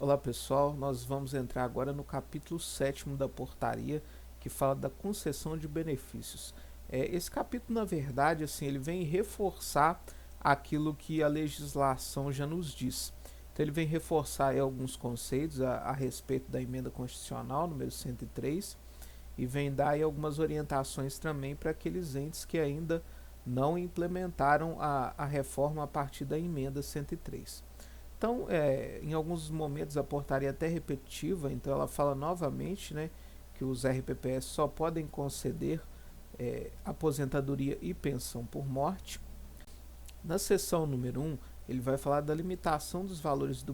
Olá pessoal, nós vamos entrar agora no capítulo 7º da portaria, que fala da concessão de benefícios. Esse capítulo, na verdade, assim, ele vem reforçar aquilo que a legislação já nos diz. Então ele vem reforçar aí alguns conceitos a respeito da emenda constitucional número 103 e vem dar aí algumas orientações também para aqueles entes que ainda não implementaram a reforma a partir da emenda 103. Então, em alguns momentos a portaria é até repetitiva, então ela fala novamente, né, que os RPPS só podem conceder aposentadoria e pensão por morte. Na seção número 1, ele vai falar da limitação dos valores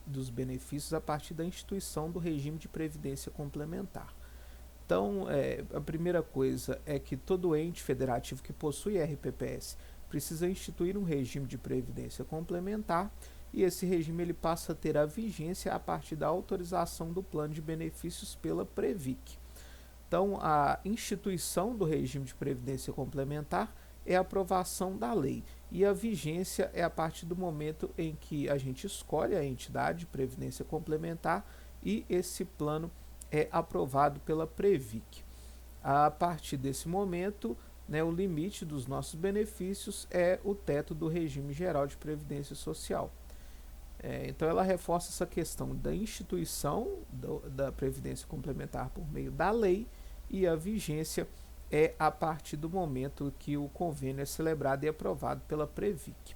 dos benefícios a partir da instituição do regime de previdência complementar. Então, a primeira coisa é que todo ente federativo que possui RPPS precisa instituir um regime de previdência complementar e esse regime ele passa a ter a vigência a partir da autorização do plano de benefícios pela Previc. Então, a instituição do regime de previdência complementar é a aprovação da lei e a vigência é a partir do momento em que a gente escolhe a entidade de previdência complementar e esse plano é aprovado pela Previc. A partir desse momento, né, o limite dos nossos benefícios é o teto do regime geral de previdência social. Então ela reforça essa questão da instituição da previdência complementar por meio da lei e a vigência é a partir do momento que o convênio é celebrado e aprovado pela Previc.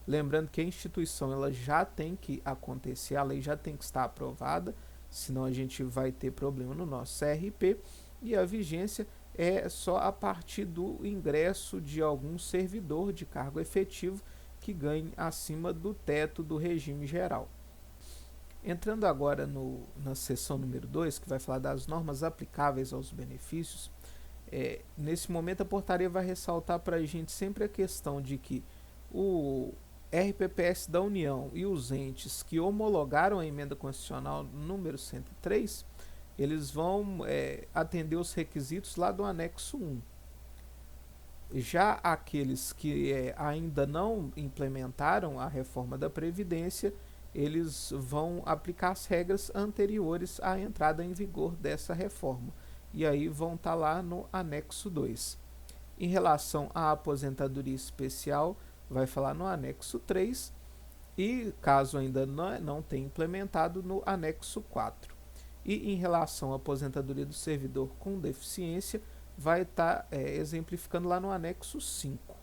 Lembrando que a instituição ela já tem que acontecer, a lei já tem que estar aprovada, senão a gente vai ter problema no nosso CRP, e a vigência é só a partir do ingresso de algum servidor de cargo efetivo que ganhe acima do teto do regime geral. Entrando agora na seção número 2, que vai falar das normas aplicáveis aos benefícios, nesse momento a portaria vai ressaltar para a gente sempre a questão de que o RPPS da União e os entes que homologaram a emenda constitucional número 103, eles vão atender os requisitos lá do anexo 1. Já aqueles que ainda não implementaram a reforma da Previdência, eles vão aplicar as regras anteriores à entrada em vigor dessa reforma. E aí vão estar lá no anexo 2. Em relação à aposentadoria especial, vai falar no anexo 3 e, caso ainda não tenha implementado, no anexo 4. E em relação à aposentadoria do servidor com deficiência, vai estar exemplificando lá no anexo 5.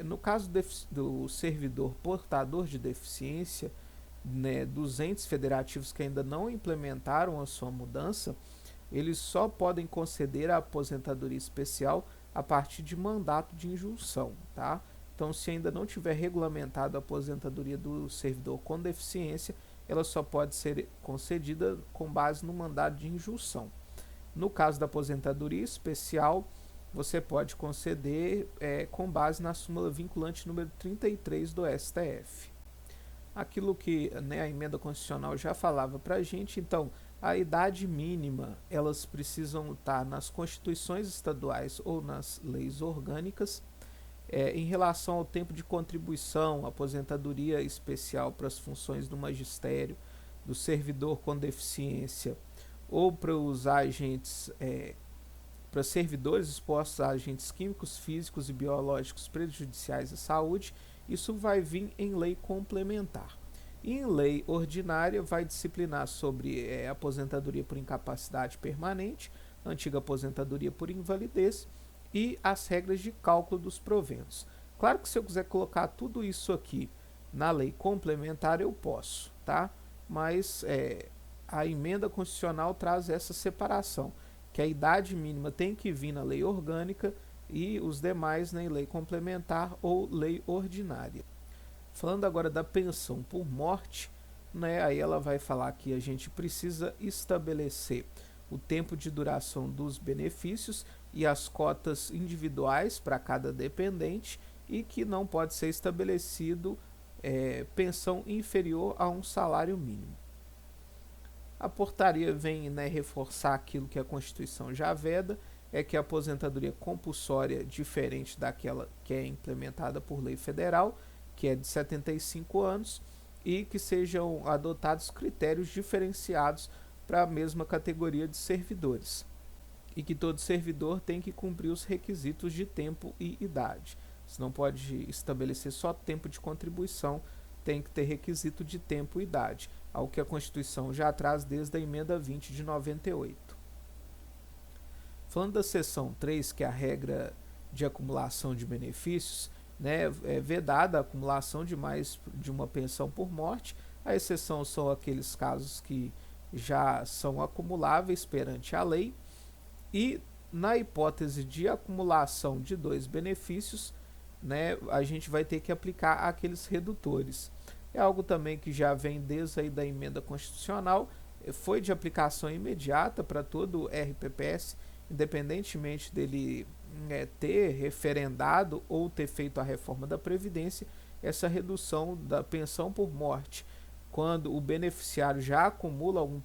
No caso do servidor portador de deficiência, né, dos entes federativos que ainda não implementaram a sua mudança, eles só podem conceder a aposentadoria especial a partir de mandato de injunção, tá? Então, se ainda não tiver regulamentado a aposentadoria do servidor com deficiência, ela só pode ser concedida com base no mandato de injunção. No caso da aposentadoria especial, você pode conceder com base na súmula vinculante número 33 do STF. Aquilo que, né, a emenda constitucional já falava para a gente, então, a idade mínima, elas precisam estar nas constituições estaduais ou nas leis orgânicas. Em relação ao tempo de contribuição, aposentadoria especial para as funções do magistério, do servidor com deficiência, ou para os agentes, para servidores expostos a agentes químicos, físicos e biológicos prejudiciais à saúde, isso vai vir em lei complementar. Em lei ordinária vai disciplinar sobre aposentadoria por incapacidade permanente, antiga aposentadoria por invalidez e as regras de cálculo dos proventos. Claro que se eu quiser colocar tudo isso aqui na lei complementar eu posso, tá? Mas a emenda constitucional traz essa separação, que a idade mínima tem que vir na lei orgânica e os demais na lei complementar ou lei ordinária. Falando agora da pensão por morte, né, aí ela vai falar que a gente precisa estabelecer o tempo de duração dos benefícios e as cotas individuais para cada dependente e que não pode ser estabelecido pensão inferior a um salário mínimo. A portaria vem, né, reforçar aquilo que a Constituição já veda, é que a aposentadoria compulsória, diferente daquela que é implementada por lei federal, que é de 75 anos, e que sejam adotados critérios diferenciados para a mesma categoria de servidores, e que todo servidor tem que cumprir os requisitos de tempo e idade. Você não pode estabelecer só tempo de contribuição, tem que ter requisito de tempo e idade, algo que a Constituição já traz desde a emenda 20 de 98. Falando da seção 3, que é a regra de acumulação de benefícios, né, é vedada a acumulação de mais de uma pensão por morte. A exceção são aqueles casos que já são acumuláveis perante a lei, e na hipótese de acumulação de dois benefícios, né, a gente vai ter que aplicar aqueles redutores. É algo também que já vem desde aí da emenda constitucional, foi de aplicação imediata para todo o RPPS, independentemente dele ter referendado ou ter feito a reforma da Previdência. Essa redução da pensão por morte, quando o beneficiário já acumula algum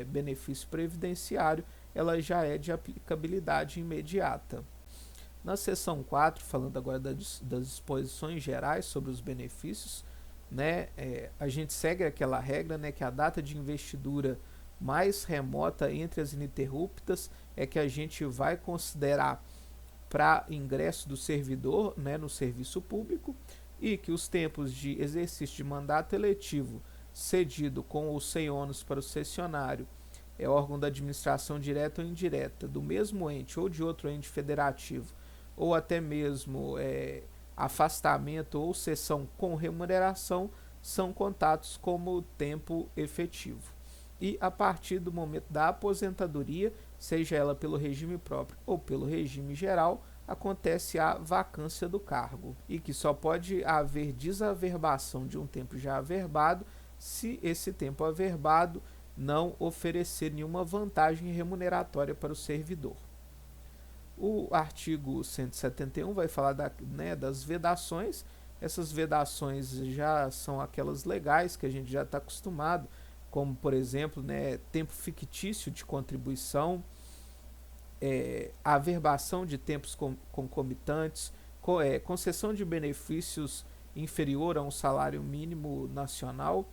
benefício previdenciário, ela já é de aplicabilidade imediata. Na seção 4, falando agora das disposições gerais sobre os benefícios, né, a gente segue aquela regra, né, que a data de investidura mais remota entre as ininterruptas é que a gente vai considerar para ingresso do servidor, né, no serviço público, e que os tempos de exercício de mandato eletivo cedido com ou sem ônus para o cessionário, órgão da administração direta ou indireta do mesmo ente ou de outro ente federativo, ou até mesmo afastamento ou cessão com remuneração, são contados como tempo efetivo. E a partir do momento da aposentadoria, seja ela pelo regime próprio ou pelo regime geral, acontece a vacância do cargo, e que só pode haver desaverbação de um tempo já averbado se esse tempo averbado não oferecer nenhuma vantagem remuneratória para o servidor. O artigo 171 vai falar das vedações. Essas vedações já são aquelas legais que a gente já está acostumado, como, por exemplo, tempo fictício de contribuição, averbação de tempos concomitantes, concessão de benefícios inferior a um salário mínimo nacional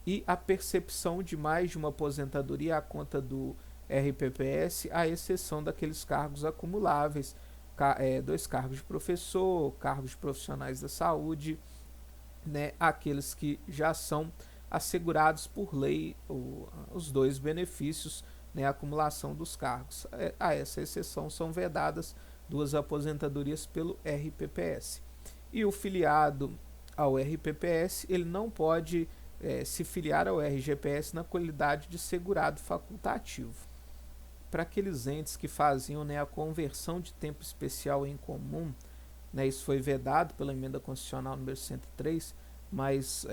e a percepção de mais de uma aposentadoria à conta do RPPS, à exceção daqueles cargos acumuláveis, 2 cargos de professor, cargos de profissionais da saúde, aqueles que já são assegurados por lei, os 2 benefícios, a acumulação dos cargos. A essa exceção são vedadas 2 aposentadorias pelo RPPS. E o filiado ao RPPS, ele não pode se filiar ao RGPS na qualidade de segurado facultativo. Para aqueles entes que faziam a conversão de tempo especial em comum, isso foi vedado pela emenda constitucional número 103, mas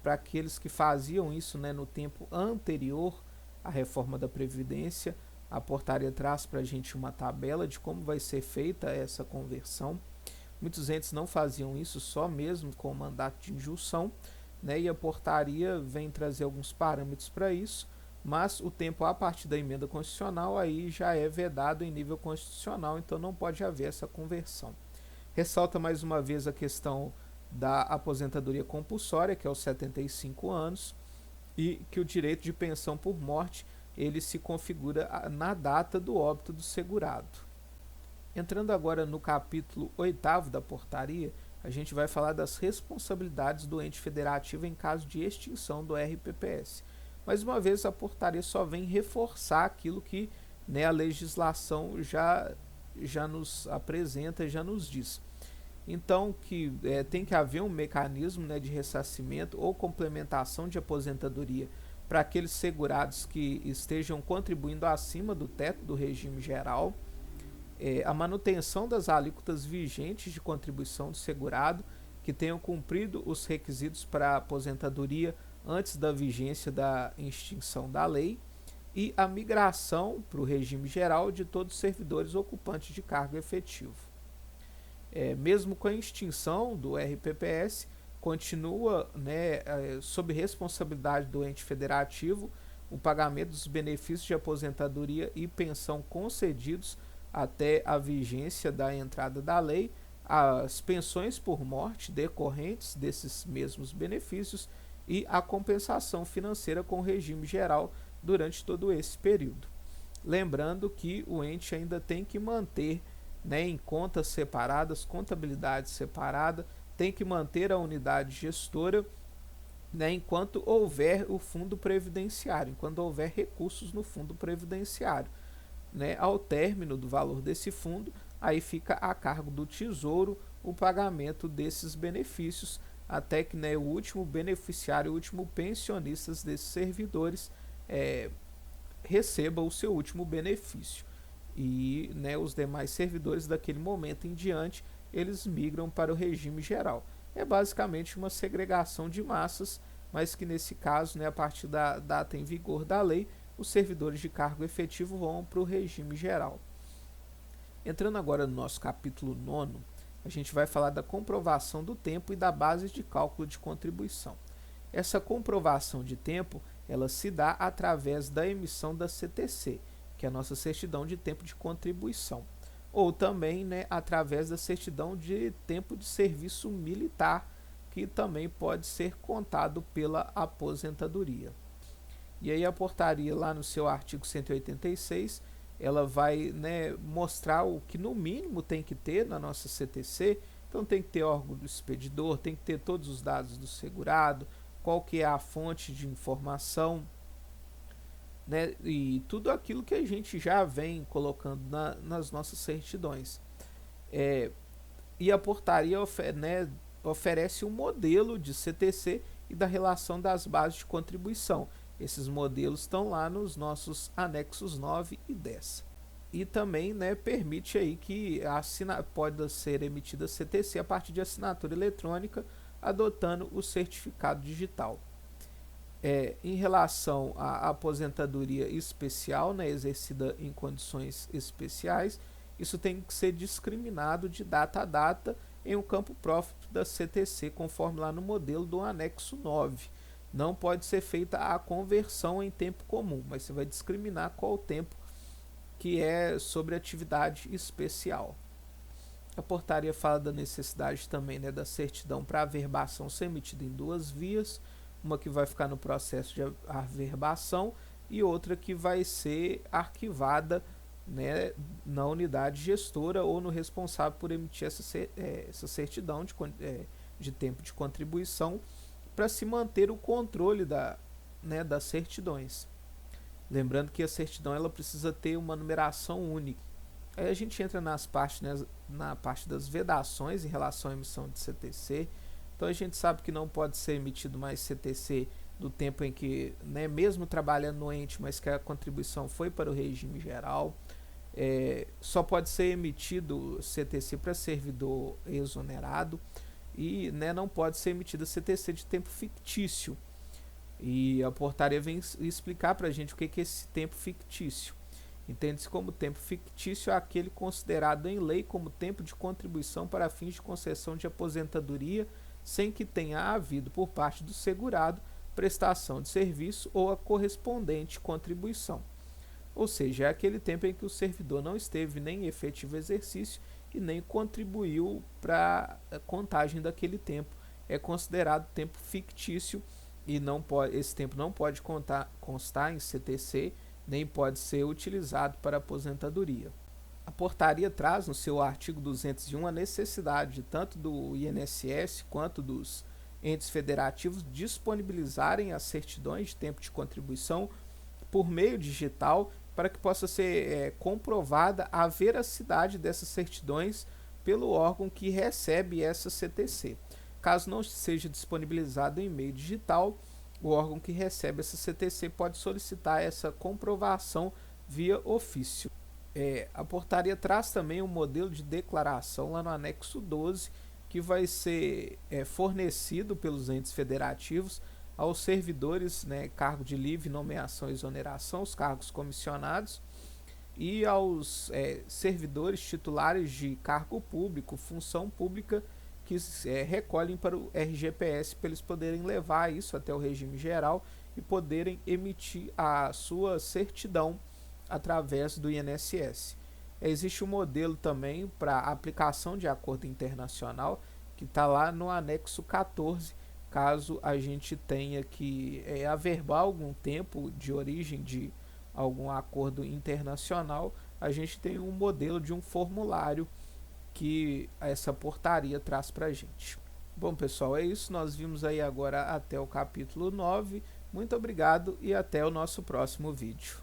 para aqueles que faziam isso no tempo anterior à reforma da Previdência, a portaria traz para a gente uma tabela de como vai ser feita essa conversão. Muitos entes não faziam isso só mesmo com o mandato de injunção, e a portaria vem trazer alguns parâmetros para isso, mas o tempo a partir da emenda constitucional aí já é vedado em nível constitucional, então não pode haver essa conversão. Ressalta mais uma vez a questão da aposentadoria compulsória, que é os 75 anos, e que o direito de pensão por morte ele se configura na data do óbito do segurado. Entrando agora no capítulo 8º da portaria, a gente vai falar das responsabilidades do ente federativo em caso de extinção do RPPS. Mais uma vez, a portaria só vem reforçar aquilo que a legislação já nos apresenta, já nos diz. Então, que tem que haver um mecanismo de ressarcimento ou complementação de aposentadoria para aqueles segurados que estejam contribuindo acima do teto do regime geral, a manutenção das alíquotas vigentes de contribuição do segurado que tenham cumprido os requisitos para a aposentadoria antes da vigência da extinção da lei, e a migração para o regime geral de todos os servidores ocupantes de cargo efetivo. Mesmo com a extinção do RPPS, continua sob responsabilidade do ente federativo o pagamento dos benefícios de aposentadoria e pensão concedidos até a vigência da entrada da lei, as pensões por morte decorrentes desses mesmos benefícios e a compensação financeira com o regime geral durante todo esse período. Lembrando que o ente ainda tem que manter, né, em contas separadas, contabilidade separada, tem que manter a unidade gestora, né, enquanto houver o fundo previdenciário, enquanto houver recursos no fundo previdenciário. Né, ao término do valor desse fundo, aí fica a cargo do Tesouro o pagamento desses benefícios, até que, né, o último beneficiário, o último pensionista desses servidores receba o seu último benefício. E, né, os demais servidores daquele momento em diante, eles migram para o regime geral. É basicamente uma segregação de massas, mas que nesse caso, né, a partir da data em vigor da lei, os servidores de cargo efetivo vão para o regime geral. Entrando agora no nosso capítulo 9, a gente vai falar da comprovação do tempo e da base de cálculo de contribuição. Essa comprovação de tempo, ela se dá através da emissão da CTC, que é a nossa certidão de tempo de contribuição, ou também, né, através da certidão de tempo de serviço militar, que também pode ser contado pela aposentadoria. E aí a portaria, lá no seu artigo 186, ela vai, né, mostrar o que no mínimo tem que ter na nossa CTC. Então tem que ter órgão do expedidor, tem que ter todos os dados do segurado, qual que é a fonte de informação, né, e tudo aquilo que a gente já vem colocando nas nossas certidões. E a portaria né, oferece um modelo de CTC e da relação das bases de contribuição. Esses modelos estão lá nos nossos anexos 9 e 10. E também, né, permite aí que pode ser emitida CTC a partir de assinatura eletrônica, adotando o certificado digital. Em relação à aposentadoria especial, né, exercida em condições especiais, isso tem que ser discriminado de data a data em um campo próprio da CTC, conforme lá no modelo do anexo 9. Não pode ser feita a conversão em tempo comum, mas você vai discriminar qual o tempo que é sobre atividade especial. A portaria fala da necessidade também, né, da certidão para averbação ser emitida em duas vias, uma que vai ficar no processo de averbação e outra que vai ser arquivada, né, na unidade gestora ou no responsável por emitir essa certidão de tempo de contribuição, para se manter o controle né, das certidões. Lembrando que a certidão ela precisa ter uma numeração única. Aí a gente entra nas partes, né, na parte das vedações em relação à emissão de CTC. Então a gente sabe que não pode ser emitido mais CTC do tempo em que, né, mesmo trabalhando no ente, mas que a contribuição foi para o regime geral. Só pode ser emitido CTC para servidor exonerado e, né, não pode ser emitida CTC de tempo fictício. E a portaria vem explicar para a gente o que é esse tempo fictício. Entende-se como tempo fictício aquele considerado em lei como tempo de contribuição para fins de concessão de aposentadoria, sem que tenha havido por parte do segurado prestação de serviço ou a correspondente contribuição. Ou seja, é aquele tempo em que o servidor não esteve nem em efetivo exercício e nem contribuiu para a contagem daquele tempo. É considerado tempo fictício e esse tempo não pode constar em CTC, nem pode ser utilizado para aposentadoria. A portaria traz no seu artigo 201 a necessidade de tanto do INSS quanto dos entes federativos disponibilizarem as certidões de tempo de contribuição por meio digital, para que possa ser comprovada a veracidade dessas certidões pelo órgão que recebe essa CTC. Caso não seja disponibilizado em meio digital, o órgão que recebe essa CTC pode solicitar essa comprovação via ofício. A portaria traz também um modelo de declaração lá no anexo 12, que vai ser fornecido pelos entes federativos aos servidores, né, cargo de livre nomeação e exoneração, os cargos comissionados, e aos servidores titulares de cargo público, função pública, que recolhem para o RGPS, para eles poderem levar isso até o regime geral e poderem emitir a sua certidão através do INSS. Existe um modelo também para aplicação de acordo internacional, que está lá no anexo 14, caso a gente tenha que averbar algum tempo de origem de algum acordo internacional, a gente tem um modelo de um formulário que essa portaria traz para a gente. Bom, pessoal, é isso. Nós vimos aí agora até o capítulo 9. Muito obrigado e até o nosso próximo vídeo.